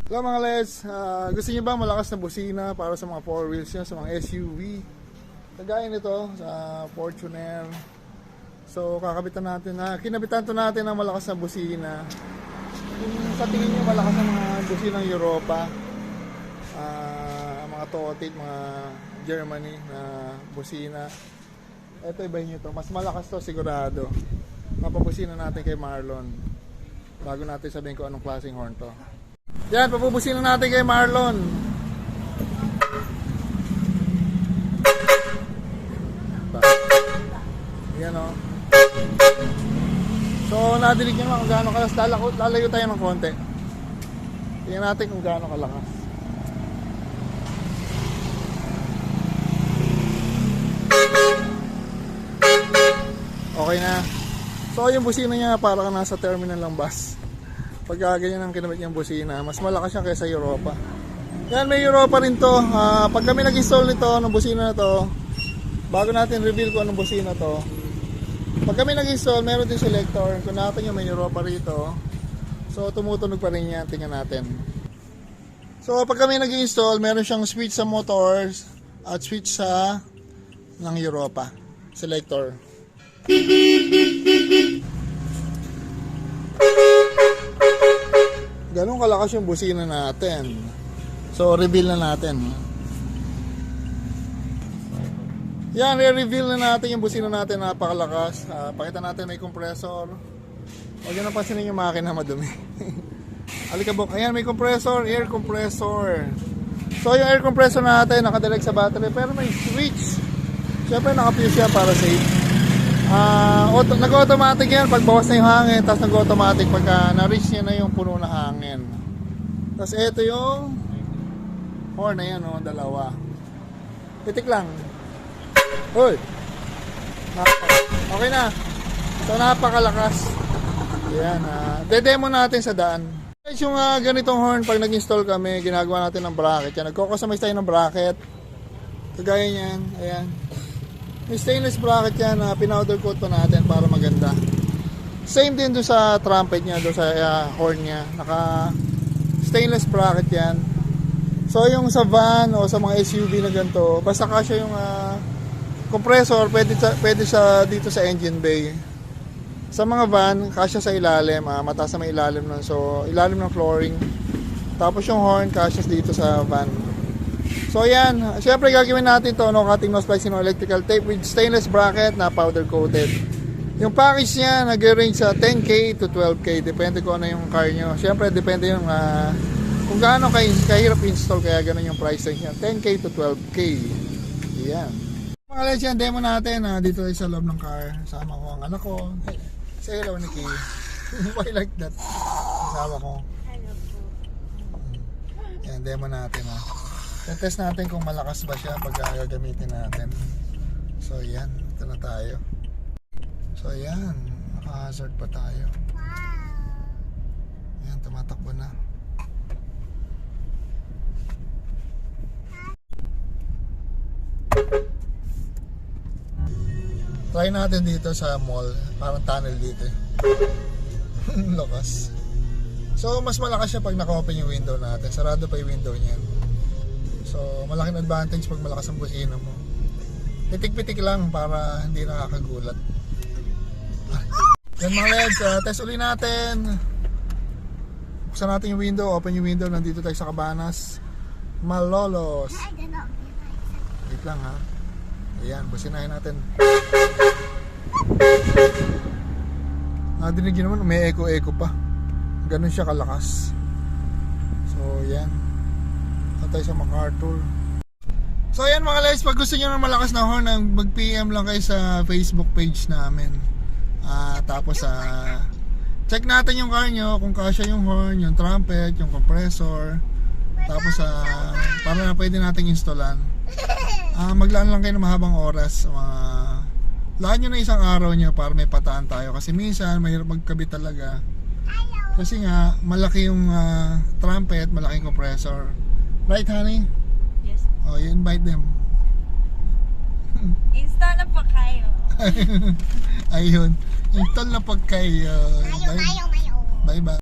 Hello mga Les, gusto niyo ba malakas na busina para sa mga 4 wheels nyo, sa mga SUV? Kagaya nito sa Fortuner. So kakabitan natin kinabitan to natin ng malakas na busina. Kung sa tingin niyo malakas na mga busina ng Europa, mga Totit, mga Germany na busina, ito iba nyo to, mas malakas to sigurado. Mapabusina natin kay Marlon bago natin sabihin kung anong klaseng horn to. Yan, papubusin na natin kay Marlon. Yan o. So, nadinig nyo lang kung gaano kalakas. Lalayo tayo ng konti. Tingnan natin kung gaano kalakas. Okay na. So, yung busina niya para ka nasa terminal ng bus. Pagka ganyan ang kinabit niyang busina, mas malakas siya kaysa Europa. Yan, may Europa rin to. Pag kami nag-install nito, ng busina na to, bago natin reveal kung anong busina to, pag kami nag-install, meron din selector. Kung natin yung may Europa rito, so tumutunog pa rin yan. Tingnan natin. So pag kami nag-install, meron siyang switch sa motors at switch sa ng Europa selector. Ganun kalakas yung busina natin. So, reveal na natin. Yan, re-reveal na natin yung busina natin. Napakalakas. Pakita natin may compressor. Huwag nyo napansinin yung makina madumi. Alikabok. Ayan, may compressor. Air compressor. So, yung air compressor natin nakadirect sa battery. Pero may switch. Siyempre, naka-fuse yan para safe. Nag-automatic yan pag bawas na yung hangin, tapos nag-automatic pagka na-reach niya na yung puno na hangin. Tapos ito yung horn na yan, dalawa. Titik lang. Uy! Okay na. So napakalakas. Yan. De-demo natin sa daan. Yung ganitong horn, pag nag-install kami, ginagawa natin ng bracket. Yan. Nagko-customize tayo ng bracket. Kagaya niyan. Ayan. May stainless bracket yan na pinowder coat pa natin para maganda. Same din doon sa trumpet niya, doon sa horn niya. Naka stainless bracket yan. So yung sa van o sa mga SUV na ganito, basta kasya yung compressor, pwede siya dito sa engine bay. Sa mga van, kasya sa ilalim, mataas na may ilalim nun. So ilalim ng flooring. Tapos yung horn, kasya dito sa van. So yan, syempre gagawin natin to, cutting nose splicing no electrical tape with stainless bracket na powder coated. Yung package niya nag-range sa 10k to 12k, depende kung ano yung car nyo. Syempre depende yung kung gaano kahirap install, kaya ganun yung price range niya, 10k to 12k. Yan. Mga guys, yan demo natin dito tayo sa loob ng car. Kasama ko ang anak ko. Say hello, Nikki. Why like that? Kasama ko. Hello po. Yan, demo natin test natin kung malakas ba siya pag gagamitin natin. So yan, ito na tayo. So yan, naka-hazard pa tayo. Yan, tumatakbo na. Try natin dito sa mall, parang tunnel dito. Lakas. So mas malakas siya pag naka-open yung window natin. Sarado pa yung window niyan. So, malaking advantage pag malakas ang busina mo. Pitik-pitik lang para hindi nakakagulat. Yan mga legs, test uli natin. Buksan natin yung window, open yung window. Nandito tayo sa Cabanas, Malolos. Wait lang Ayan, businahin natin. Nadinig yun naman, may echo-echo pa. Ganun siya kalakas. So, yan. Tayo sa MacArthur. So ayan mga guys, pag gusto nyo ng malakas na horn, mag-PM lang kayo sa Facebook page namin. Tapos check natin yung car nyo kung kasya yung horn, yung trumpet, yung compressor. Tapos para na pwede nating installan. Maglaan lang kayo ng mahabang oras. Laan nyo na isang araw nyo para may pataan tayo. Kasi minsan mahirap magkabit talaga. Kasi nga malaki yung trumpet, malaking compressor. Right, honey? Yes. Oh, you invite them. Install na pa kayo. Ayun. Install na pag kayo. Bye-bye.